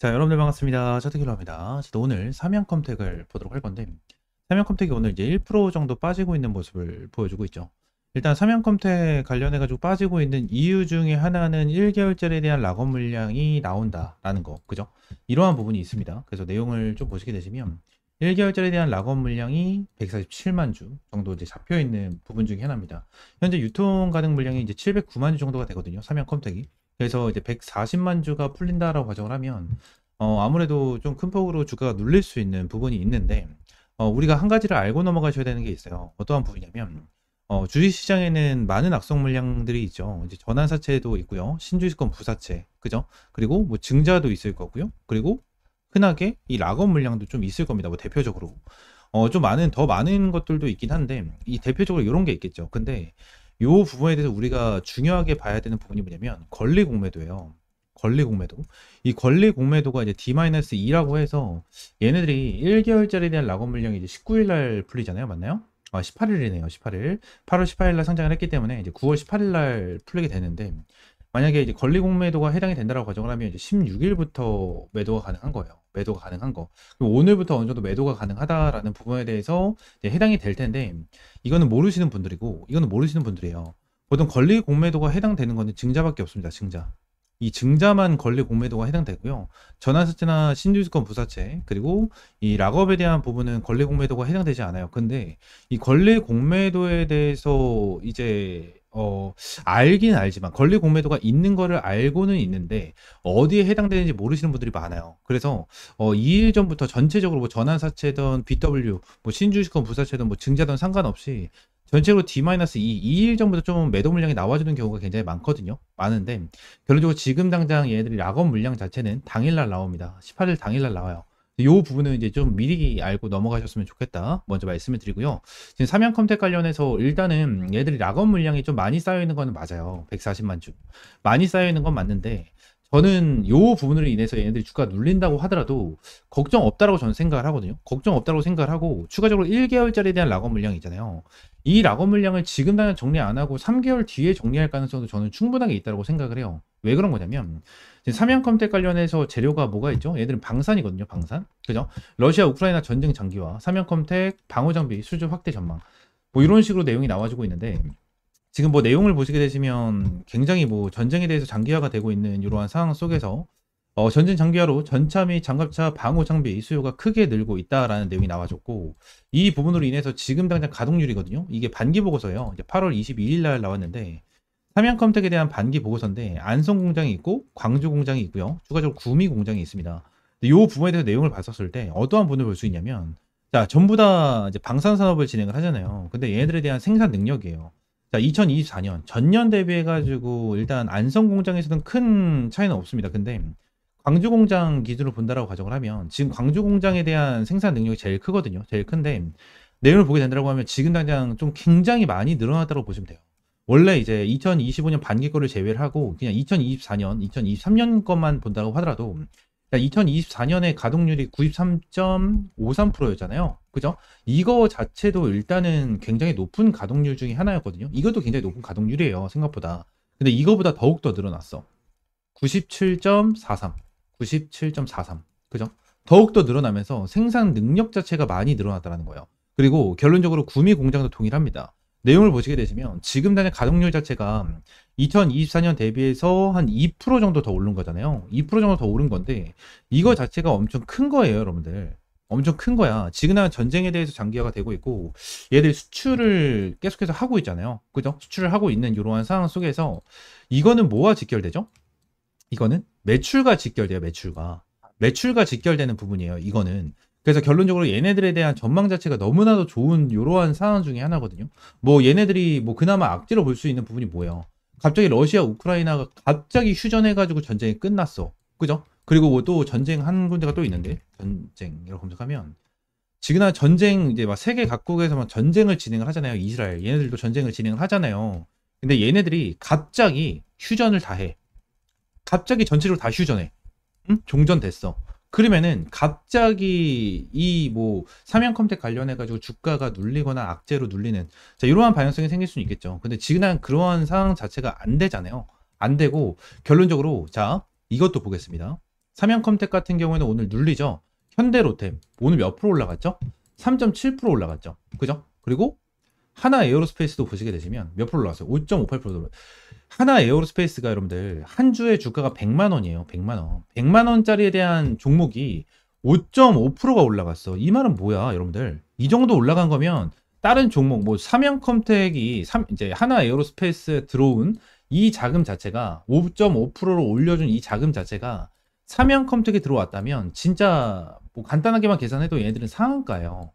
자, 여러분들 반갑습니다. 차트킬러입니다. 오늘 삼양컴택을 보도록 할 건데, 삼양컴택이 오늘 이제 1% 정도 빠지고 있는 모습을 보여주고 있죠. 일단 삼양컴택 관련해가지고 빠지고 있는 이유 중에 하나는 1개월짜리에 대한 락업 물량이 나온다라는 거, 그죠? 이러한 부분이 있습니다. 그래서 내용을 좀 보시게 되시면, 1개월짜리에 대한 락업 물량이 147만 주 정도 이제 잡혀 있는 부분 중에 하나입니다. 현재 유통 가능 물량이 이제 709만 주 정도가 되거든요. 삼양컴택이. 그래서 이제 140만 주가 풀린다라고 가정을 하면 아무래도 좀 큰 폭으로 주가가 눌릴 수 있는 부분이 있는데 우리가 한 가지를 알고 넘어가셔야 되는 게 있어요. 어떠한 부분이냐면 주식시장에는 많은 악성 물량들이 있죠. 이제 전환사채도 있고요. 신주식권 부사채, 그죠? 그리고 뭐 증자도 있을 거고요. 그리고 흔하게 이 락업 물량도 좀 있을 겁니다. 뭐 대표적으로 좀 더 많은 것들도 있긴 한데 이 대표적으로 이런 게 있겠죠. 근데 요 부분에 대해서 우리가 중요하게 봐야 되는 부분이 뭐냐면 권리 공매도예요. 권리 공매도. 이 권리 공매도가 이제 D-2라고 해서 얘네들이 1개월짜리에 대한 락업 물량이 이제 19일 날 풀리잖아요. 맞나요? 18일이네요. 18일. 8월 18일 날 상장을 했기 때문에 이제 9월 18일 날 풀리게 되는데 만약에 이제 권리 공매도가 해당이 된다라고 가정을 하면 이제 16일부터 매도가 가능한 거예요. 매도가 가능한 거. 그럼 오늘부터 어느 정도 매도가 가능하다라는 부분에 대해서 이제 해당이 될 텐데 이거는 모르시는 분들이고 이거는 모르시는 분들이에요. 보통 권리 공매도가 해당되는 거는 증자밖에 없습니다. 증자. 이 증자만 권리 공매도가 해당되고요. 전환사채나 신주식권 부사채 그리고 이 락업에 대한 부분은 권리 공매도가 해당되지 않아요. 근데 이 권리 공매도에 대해서 이제 알긴 알지만 권리 공매도가 있는 거를 알고는 있는데 어디에 해당되는지 모르시는 분들이 많아요. 그래서 2일 전부터 전체적으로 뭐 전환사채든 BW, 뭐 신주식권 부사채든 뭐 증자든 상관없이 전체로 D-2, 2일 전부터 좀 매도 물량이 나와주는 경우가 굉장히 많거든요. 많은데 결론적으로 지금 당장 얘네들이 락업 물량 자체는 당일날 나옵니다. 18일 당일날 나와요. 이 부분은 이제 좀 미리 알고 넘어가셨으면 좋겠다. 먼저 말씀을 드리고요. 지금 삼양컴택 관련해서 일단은 얘들이 락업 물량이 좀 많이 쌓여 있는 거는 맞아요. 140만 주. 많이 쌓여 있는 건 맞는데 저는 요 부분으로 인해서 얘네들이 주가가 눌린다고 하더라도 걱정 없다라고 저는 생각을 하거든요. 걱정 없다고 생각을 하고 추가적으로 1개월짜리에 대한 락업 물량이 있잖아요. 이 락업 물량을 지금 당장 정리 안 하고 3개월 뒤에 정리할 가능성도 저는 충분하게 있다고 생각을 해요. 왜 그런 거냐면 지금 삼양컴택 관련해서 재료가 뭐가 있죠? 얘들은 방산이거든요. 방산. 그죠? 러시아 우크라이나 전쟁 장기화, 삼양컴택 방어 장비 수주 확대 전망. 뭐 이런 식으로 내용이 나와주고 있는데 지금 뭐 내용을 보시게 되시면 굉장히 뭐 전쟁에 대해서 장기화가 되고 있는 이러한 상황 속에서 전진 장기화로 전차 및 장갑차 방호 장비 수요가 크게 늘고 있다라는 내용이 나와줬고 이 부분으로 인해서 지금 당장 가동률이거든요. 이게 반기 보고서예요. 이제 8월 22일 날 나왔는데 삼양컴택에 대한 반기 보고서인데 안성 공장이 있고 광주 공장이 있고요. 추가적으로 구미 공장이 있습니다. 이 부분에 대해서 내용을 봤었을 때 어떠한 부분을 볼 수 있냐면 자 전부 다 이제 방산 산업을 진행을 하잖아요. 근데 얘네들에 대한 생산 능력이에요. 자, 2024년 전년 대비해 가지고 일단 안성 공장에서는 큰 차이는 없습니다. 근데 광주 공장 기준으로 본다라고 가정을 하면 지금 광주 공장에 대한 생산 능력이 제일 크거든요. 제일 큰데 내용을 보게 된다고 하면 지금 당장 좀 굉장히 많이 늘어났다고 보시면 돼요. 원래 이제 2025년 반기 거를 제외를 하고 그냥 2024년, 2023년 것만 본다고 하더라도 2024년에 가동률이 93.53%였잖아요. 그죠? 이거 자체도 일단은 굉장히 높은 가동률 중에 하나였거든요. 이것도 굉장히 높은 가동률이에요. 생각보다. 근데 이거보다 더욱더 늘어났어. 97.43. 97.43. 그죠? 더욱더 늘어나면서 생산 능력 자체가 많이 늘어났다는 거예요. 그리고 결론적으로 구미 공장도 동일합니다. 내용을 보시게 되시면 지금 당장 가동률 자체가 2024년 대비해서 한 2% 정도 더 오른 거잖아요. 2% 정도 더 오른 건데 이거 자체가 엄청 큰 거예요, 여러분들. 엄청 큰 거야. 지금 전쟁에 대해서 장기화가 되고 있고 얘들 수출을 계속해서 하고 있잖아요. 그죠? 수출을 하고 있는 이러한 상황 속에서 이거는 뭐와 직결되죠? 이거는 매출과 직결돼요, 매출과. 매출과 직결되는 부분이에요, 이거는. 그래서 결론적으로 얘네들에 대한 전망 자체가 너무나도 좋은 이러한 상황 중에 하나거든요. 뭐 얘네들이 뭐 그나마 악재로 볼 수 있는 부분이 뭐예요? 갑자기 러시아 우크라이나가 갑자기 휴전해가지고 전쟁이 끝났어. 그죠? 그리고 뭐또 전쟁 한 군데가 또 있는데 전쟁이라고 검색하면 지금 전쟁 이제 막 세계 각국에서 막 전쟁을 진행을 하잖아요. 이스라엘 얘네들도 전쟁을 진행을 하잖아요. 근데 얘네들이 갑자기 휴전을 다 해. 갑자기 전체적으로 다 휴전해. 응? 종전됐어. 그러면은 갑자기 이 뭐 삼양컴택 관련해 가지고 주가가 눌리거나 악재로 눌리는 자 이러한 방향성이 생길 수는 있겠죠. 근데 지금 그러한 상황 자체가 안 되잖아요. 안 되고 결론적으로 자 이것도 보겠습니다. 삼양컴텍 같은 경우에는 오늘 눌리죠. 현대로템 오늘 몇 프로 올라갔죠? 3.7% 올라갔죠. 그죠? 그리고 하나 에어로스페이스도 보시게 되시면 몇 프로 올라왔어요? 5.58%. 하나 에어로스페이스가 여러분들 한 주에 주가가 100만 원이에요. 100만 원. 100만 원짜리에 대한 종목이 5.5%가 올라갔어. 이 말은 뭐야, 여러분들? 이 정도 올라간 거면 다른 종목 뭐 삼양컴텍이 이제 하나 에어로스페이스에 들어온 이 자금 자체가 5.5%로 올려준 이 자금 자체가 삼양컴텍에 들어왔다면 진짜 뭐 간단하게만 계산해도 얘네들은 상한가예요.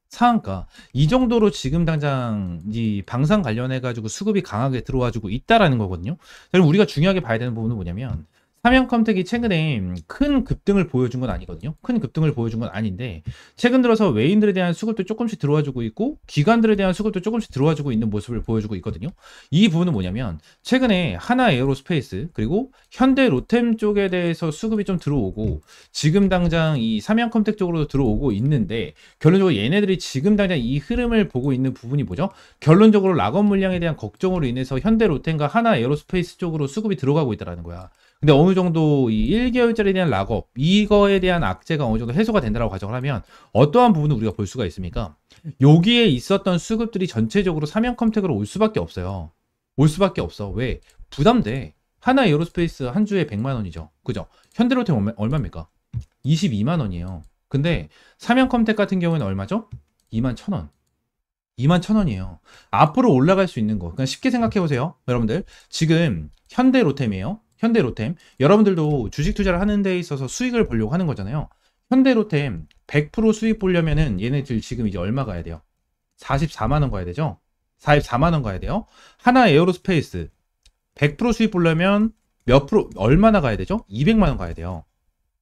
상한가. 이 정도로 지금 당장 이 방산 관련해 가지고 수급이 강하게 들어와 주고 있다라는 거거든요. 그럼 우리가 중요하게 봐야 되는 부분은 뭐냐면 삼양컴텍이 최근에 큰 급등을 보여준 건 아니거든요. 큰 급등을 보여준 건 아닌데 최근 들어서 외인들에 대한 수급도 조금씩 들어와 주고 있고 기관들에 대한 수급도 조금씩 들어와 주고 있는 모습을 보여주고 있거든요. 이 부분은 뭐냐면 최근에 하나 에어로스페이스 그리고 현대 로템 쪽에 대해서 수급이 좀 들어오고 지금 당장 이 삼양컴텍 쪽으로도 들어오고 있는데 결론적으로 얘네들이 지금 당장 이 흐름을 보고 있는 부분이 뭐죠? 결론적으로 락업 물량에 대한 걱정으로 인해서 현대 로템과 하나 에어로스페이스 쪽으로 수급이 들어가고 있다는 거야. 근데 어느 정도 이 1개월짜리에 대한 락업, 이거에 대한 악재가 어느 정도 해소가 된다고 가정을 하면 어떠한 부분을 우리가 볼 수가 있습니까? 여기에 있었던 수급들이 전체적으로 삼양컴텍으로 올 수밖에 없어요. 올 수밖에 없어. 왜? 부담돼. 하나 에어로스페이스 한 주에 100만 원이죠. 그죠? 현대로템 얼마입니까? 22만 원이에요. 근데 삼양컴텍 같은 경우에는 얼마죠? 2만 1,000원. 2만 1,000원이에요. 앞으로 올라갈 수 있는 거. 그냥 쉽게 생각해 보세요. 여러분들. 지금 현대로템이에요. 현대로템. 여러분들도 주식 투자를 하는 데 있어서 수익을 보려고 하는 거잖아요. 현대로템 100% 수익 보려면은 얘네들 지금 이제 얼마 가야 돼요? 44만 원 가야 되죠? 44만 원 가야 돼요. 하나 에어로스페이스 100% 수익 보려면 몇 프로 얼마나 가야 되죠? 200만 원 가야 돼요.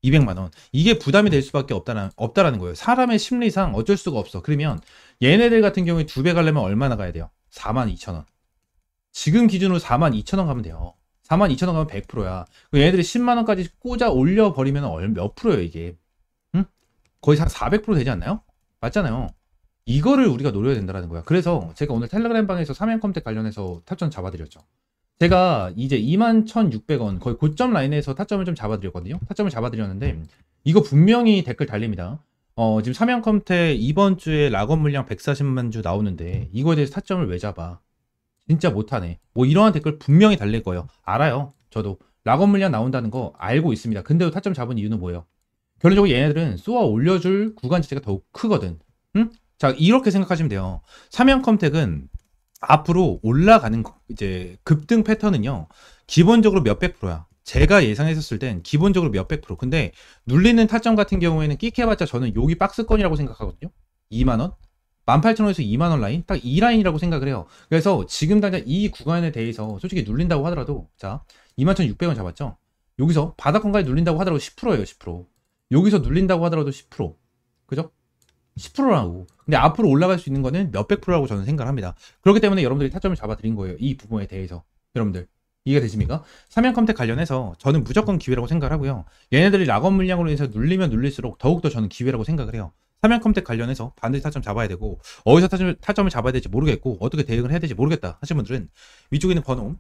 200만 원. 이게 부담이 될 수밖에 없다라는 거예요. 사람의 심리상 어쩔 수가 없어. 그러면 얘네들 같은 경우에 2배 가려면 얼마나 가야 돼요? 42,000원. 지금 기준으로 42,000원 가면 돼요. 42,000원 가면 100%야. 얘네들이 10만 원까지 꽂아 올려버리면 몇 프로예요, 이게? 응? 거의 한 400% 되지 않나요? 맞잖아요. 이거를 우리가 노려야 된다는 거야. 그래서 제가 오늘 텔레그램 방에서 삼양컴텍 관련해서 타점 잡아드렸죠. 제가 이제 21,600원 거의 고점 라인에서 타점을 좀 잡아드렸거든요. 타점을 잡아드렸는데 이거 분명히 댓글 달립니다. 지금 삼양컴텍 이번 주에 락업 물량 140만 주 나오는데 이거에 대해서 타점을 왜 잡아? 진짜 못하네. 뭐 이러한 댓글 분명히 달릴 거예요. 알아요. 저도 락업 물량 나온다는 거 알고 있습니다. 근데도 타점 잡은 이유는 뭐예요? 결론적으로 얘네들은 쏘아 올려줄 구간 자체가 더욱 크거든. 응? 자, 이렇게 생각하시면 돼요. 삼양컴텍은 앞으로 올라가는 이제 급등 패턴은요. 기본적으로 몇백 프로야. 제가 예상했었을 땐 기본적으로 몇백 프로. 근데 눌리는 타점 같은 경우에는 끽해봤자 저는 여기 박스권이라고 생각하거든요. 2만 원? 18,000원에서 2만 원 라인? 딱 이 라인이라고 생각을 해요. 그래서 지금 당장 이 구간에 대해서 솔직히 눌린다고 하더라도 자, 21,600원 잡았죠? 여기서 바닥권까지 눌린다고 하더라도 10%예요, 10%. 여기서 눌린다고 하더라도 10%. 그죠? 10%라고. 근데 앞으로 올라갈 수 있는 거는 몇백 프로라고 저는 생각을 합니다. 그렇기 때문에 여러분들이 타점을 잡아드린 거예요. 이 부분에 대해서. 여러분들. 이해가 되십니까? 삼양컴텍 관련해서 저는 무조건 기회라고 생각을 하고요. 얘네들이 락업 물량으로 인해서 눌리면 눌릴수록 더욱더 저는 기회라고 생각을 해요. 삼양컴텍 관련해서 반드시 타점 잡아야 되고 어디서 타점을 잡아야 될지 모르겠고 어떻게 대응을 해야 될지 모르겠다 하시는 분들은 위쪽에 있는 번호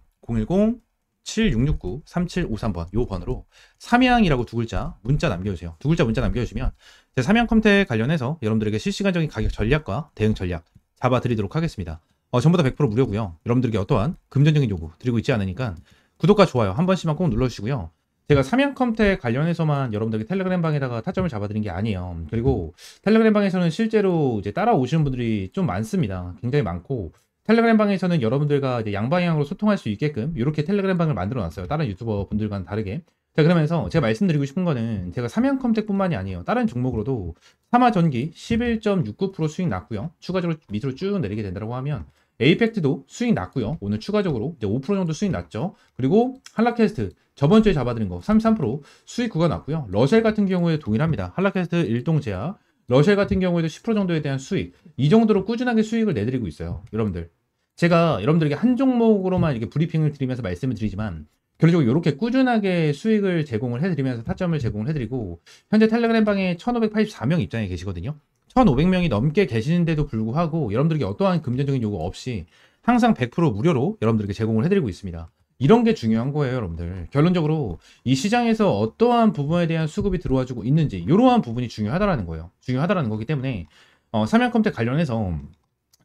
010-7669-3753번 요 번호로 삼양이라고 두 글자 문자 남겨주세요. 두 글자 문자 남겨주시면 제 삼양컴텍 관련해서 여러분들에게 실시간적인 가격 전략과 대응 전략 잡아드리도록 하겠습니다. 전부 다 100% 무료고요. 여러분들에게 어떠한 금전적인 요구 드리고 있지 않으니까 구독과 좋아요 한 번씩만 꼭 눌러주시고요. 제가 삼양컴텍 관련해서만 여러분들에게 텔레그램 방에다가 타점을 잡아드린 게 아니에요. 그리고 텔레그램 방에서는 실제로 이제 따라오시는 분들이 좀 많습니다. 굉장히 많고 텔레그램 방에서는 여러분들과 이제 양방향으로 소통할 수 있게끔 이렇게 텔레그램 방을 만들어 놨어요. 다른 유튜버 분들과는 다르게. 자, 그러면서 제가 말씀드리고 싶은 거는 제가 삼양컴텍 뿐만이 아니에요. 다른 종목으로도 삼화전기 11.69% 수익 났고요. 추가적으로 밑으로 쭉 내리게 된다고 하면 에이펙트도 수익 났고요. 오늘 추가적으로 이제 5% 정도 수익 났죠. 그리고 한라캐스트 저번 주에 잡아드린 거 33% 수익 구가 났고요. 러셀 같은 경우에 동일합니다. 한라캐스트 일동제약 러셀 같은 경우에도 10% 정도에 대한 수익 이 정도로 꾸준하게 수익을 내드리고 있어요. 여러분들 제가 여러분들에게 한 종목으로만 이렇게 브리핑을 드리면서 말씀을 드리지만 결국적으로 이렇게 꾸준하게 수익을 제공을 해드리면서 타점을 제공을 해드리고 현재 텔레그램 방에 1,584명 입장에 계시거든요. 1,500명이 넘게 계시는데도 불구하고 여러분들에게 어떠한 금전적인 요구 없이 항상 100% 무료로 여러분들에게 제공을 해드리고 있습니다. 이런 게 중요한 거예요, 여러분들. 결론적으로 이 시장에서 어떠한 부분에 대한 수급이 들어와주고 있는지 이러한 부분이 중요하다라는 거예요. 중요하다라는 거기 때문에 삼양컴택 관련해서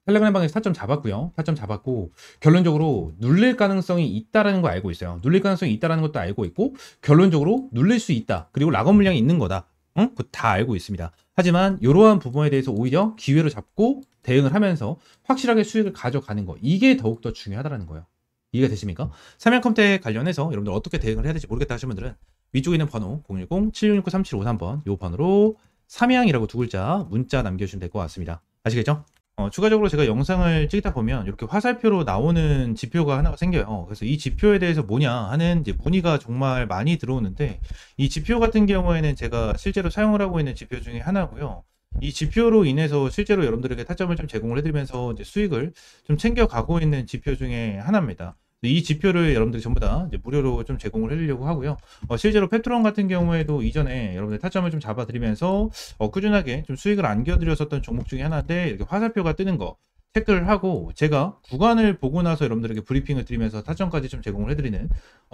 텔레그램 방에서 타점 잡았고요. 타점 잡았고 결론적으로 눌릴 가능성이 있다라는 거 알고 있어요. 눌릴 가능성이 있다라는 것도 알고 있고 결론적으로 눌릴 수 있다. 그리고 락업 물량이 있는 거다. 응? 그거 다 알고 있습니다. 하지만 이러한 부분에 대해서 오히려 기회로 잡고 대응을 하면서 확실하게 수익을 가져가는 거 이게 더욱더 중요하다라는 거예요. 이해가 되십니까? 삼양컴택 관련해서 여러분들 어떻게 대응을 해야 될지 모르겠다 하시는 분들은 위쪽에 있는 번호 010-7669-3753번 이 번호로 삼양이라고 두 글자 문자 남겨주시면 될 것 같습니다. 아시겠죠? 추가적으로 제가 영상을 찍다 보면 이렇게 화살표로 나오는 지표가 하나가 생겨요. 그래서 이 지표에 대해서 뭐냐 하는 이제 문의가 정말 많이 들어오는데 이 지표 같은 경우에는 제가 실제로 사용을 하고 있는 지표 중에 하나고요. 이 지표로 인해서 실제로 여러분들에게 타점을 좀 제공을 해드리면서 이제 수익을 좀 챙겨가고 있는 지표 중에 하나입니다. 이 지표를 여러분들이 전부 다 이제 무료로 좀 제공을 해드리려고 하고요. 실제로 페트론 같은 경우에도 이전에 여러분들 타점을 좀 잡아드리면서 꾸준하게 좀 수익을 안겨드렸었던 종목 중에 하나인데 이렇게 화살표가 뜨는 거 체크를 하고 제가 구간을 보고 나서 여러분들에게 브리핑을 드리면서 타점까지 좀 제공을 해드리는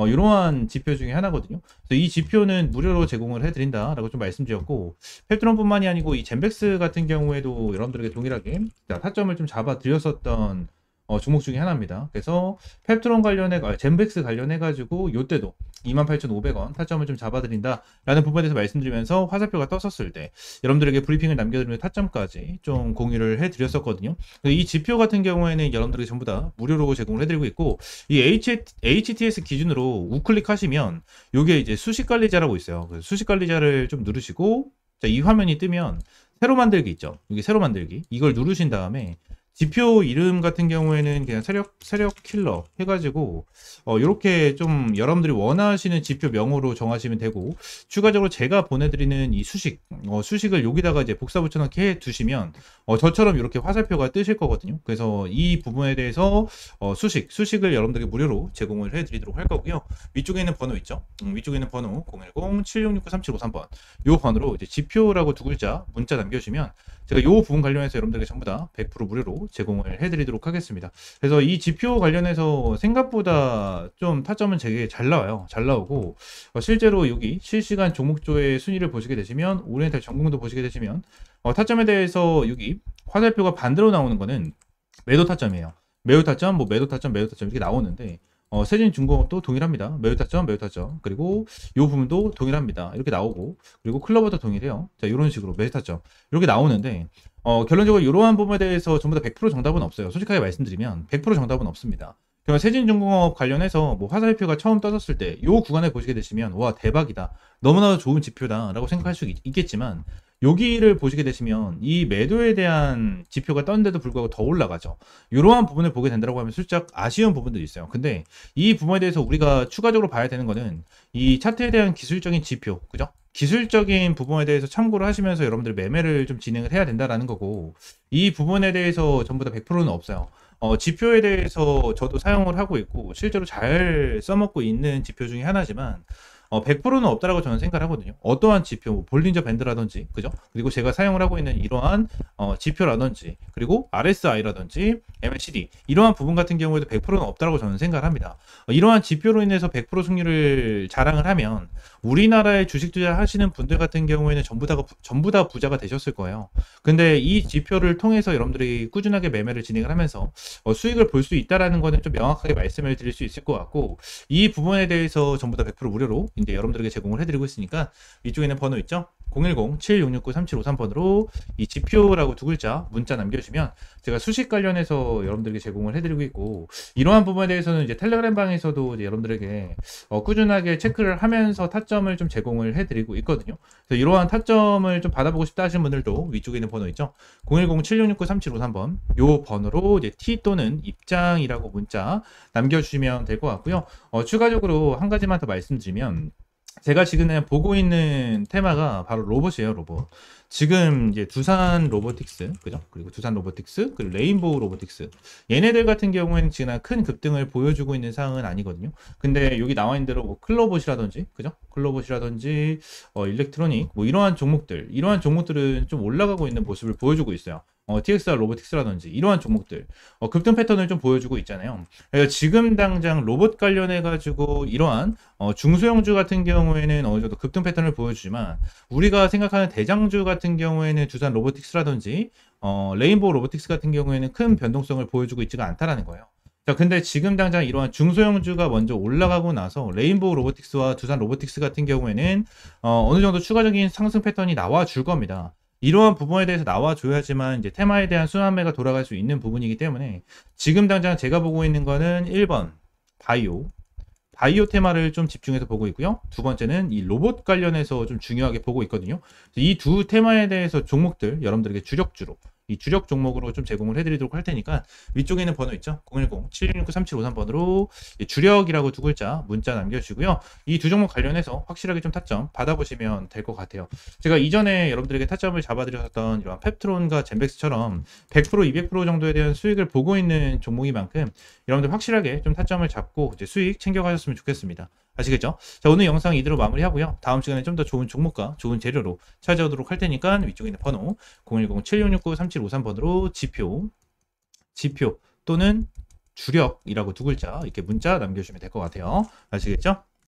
이러한 지표 중에 하나거든요. 그래서 이 지표는 무료로 제공을 해드린다라고 좀 말씀드렸고 페트론뿐만이 아니고 이 젠백스 같은 경우에도 여러분들에게 동일하게 타점을 좀 잡아드렸었던 종목 중에 하나입니다. 그래서 펩트론 젠백스 관련해가지고 요때도 28,500원 타점을 좀 잡아드린다라는 부분에 대해서 말씀드리면서 화살표가 떴었을 때 여러분들에게 브리핑을 남겨드리면 타점까지 좀 공유를 해드렸었거든요. 이 지표 같은 경우에는 여러분들에게 전부 다 무료로 제공을 해드리고 있고 이 HTS 기준으로 우클릭 하시면 요게 이제 수식관리자라고 있어요. 그래서 수식관리자를 좀 누르시고 자, 이 화면이 뜨면 새로 만들기 있죠. 여기 새로 만들기 이걸 누르신 다음에 지표 이름 같은 경우에는 그냥 세력 킬러 해가지고 이렇게 좀 여러분들이 원하시는 지표 명으로 정하시면 되고 추가적으로 제가 보내드리는 이 수식을 여기다가 이제 복사 붙여넣기 해 두시면 저처럼 이렇게 화살표가 뜨실 거거든요. 그래서 이 부분에 대해서 수식을 여러분들에게 무료로 제공을 해드리도록 할 거고요. 위쪽에 있는 번호 있죠. 위쪽에 있는 번호 010-7669-3753번 이 번호로 이제 지표라고 두 글자 문자 남겨주시면 제가 이 부분 관련해서 여러분들에게 전부 다 100% 무료로 제공을 해드리도록 하겠습니다. 그래서 이 지표 관련해서 생각보다 좀 타점은 되게 잘 나와요. 잘 나오고 실제로 여기 실시간 종목조의 순위를 보시게 되시면 오리엔탈 전공도 보시게 되시면 타점에 대해서 여기 화살표가 반대로 나오는 거는 매도 타점이에요. 매도 타점, 매도 타점 이렇게 나오는데 세진중공업도 동일합니다. 매도 타점, 그리고 이 부분도 동일합니다. 이렇게 나오고, 그리고 클로버도 동일해요. 자, 이런 식으로 매도 타점 이렇게 나오는데, 결론적으로 이러한 부분에 대해서 전부 다 100% 정답은 없어요. 솔직하게 말씀드리면 100% 정답은 없습니다. 그러면 세진중공업 관련해서 화살표가 처음 떠졌을 때, 이 구간에 보시게 되시면, 와, 대박이다. 너무나도 좋은 지표다라고 생각할 수 있겠지만, 여기를 보시게 되시면 이 매도에 대한 지표가 떴는데도 불구하고 더 올라가죠. 이러한 부분을 보게 된다고 하면 슬쩍 아쉬운 부분들이 있어요. 근데 이 부분에 대해서 우리가 추가적으로 봐야 되는 거는 이 차트에 대한 기술적인 지표, 그죠? 기술적인 부분에 대해서 참고를 하시면서 여러분들 매매를 좀 진행을 해야 된다라는 거고 이 부분에 대해서 전부 다 100%는 없어요. 지표에 대해서 저도 사용을 하고 있고 실제로 잘 써먹고 있는 지표 중에 하나지만 100%는 없다라고 저는 생각을 하거든요. 어떠한 지표, 볼린저 밴드라든지, 그죠? 그리고 제가 사용을 하고 있는 이러한 지표라든지, 그리고 RSI라든지, MACD 이러한 부분 같은 경우에도 100%는 없다라고 저는 생각을 합니다. 이러한 지표로 인해서 100% 승률을 자랑을 하면 우리나라에 주식 투자하시는 분들 같은 경우에는 전부 다 부자가 되셨을 거예요. 근데 이 지표를 통해서 여러분들이 꾸준하게 매매를 진행을 하면서 수익을 볼 수 있다라는 거는 좀 명확하게 말씀을 드릴 수 있을 것 같고 이 부분에 대해서 전부 다 100% 무료로 이제 여러분들에게 제공을 해드리고 있으니까 이쪽에 있는 번호 있죠? 010-7669-3753번으로 이 지표라고 두 글자 문자 남겨주시면 제가 수식 관련해서 여러분들에게 제공을 해드리고 있고 이러한 부분에 대해서는 이제 텔레그램 방에서도 이제 여러분들에게 꾸준하게 체크를 하면서 타점을 좀 제공을 해드리고 있거든요. 그래서 이러한 타점을 좀 받아보고 싶다 하시는 분들도 위쪽에 있는 번호 있죠? 010-7669-3753번 요 번호로 이제 T 또는 입장이라고 문자 남겨주시면 될 것 같고요. 추가적으로 한 가지만 더 말씀드리면 제가 지금 보고 있는 테마가 바로 로봇이에요, 로봇. 지금 이제 두산 로보틱스, 그죠? 그리고 두산 로보틱스, 그리고 레인보우 로보틱스. 얘네들 같은 경우에는 지금 큰 급등을 보여주고 있는 상황은 아니거든요. 근데 여기 나와 있는 대로 클로봇이라든지, 그죠? 클로봇이라든지, 일렉트로닉, 이러한 종목들은 좀 올라가고 있는 모습을 보여주고 있어요. TXR 로보틱스라든지 이러한 종목들 급등 패턴을 좀 보여주고 있잖아요. 그래서 지금 당장 로봇 관련해 가지고 이러한 중소형주 같은 경우에는 어느 정도 급등 패턴을 보여주지만 우리가 생각하는 대장주 같은 경우에는 두산 로보틱스라든지 레인보우 로보틱스 같은 경우에는 큰 변동성을 보여주고 있지가 않다라는 거예요. 자, 근데 지금 당장 이러한 중소형주가 먼저 올라가고 나서 레인보우 로보틱스와 두산 로보틱스 같은 경우에는 어느 정도 추가적인 상승 패턴이 나와 줄 겁니다. 이러한 부분에 대해서 나와줘야지만 이제 테마에 대한 순환매가 돌아갈 수 있는 부분이기 때문에 지금 당장 제가 보고 있는 거는 1번 바이오 테마를 좀 집중해서 보고 있고요. 두 번째는 이 로봇 관련해서 좀 중요하게 보고 있거든요. 이 두 테마에 대해서 종목들 여러분들에게 주력주로 이 주력 종목으로 좀 제공을 해드리도록 할 테니까 위쪽에 있는 번호 있죠? 010-7669-3753번으로 주력이라고 두 글자 문자 남겨주시고요. 이 두 종목 관련해서 확실하게 좀 타점 받아보시면 될 것 같아요. 제가 이전에 여러분들에게 타점을 잡아드렸던 이런 펩트론과 젠백스처럼 100%, 200% 정도에 대한 수익을 보고 있는 종목인 만큼 여러분들 확실하게 좀 타점을 잡고 이제 수익 챙겨가셨으면 좋겠습니다. 아시겠죠? 자, 오늘 영상 이대로 마무리하고요. 다음 시간에 좀 더 좋은 종목과 좋은 재료로 찾아오도록 할 테니까 위쪽에 있는 번호 010-7669-3753번으로 지표 또는 주력이라고 두 글자 이렇게 문자 남겨주시면 될 것 같아요. 아시겠죠?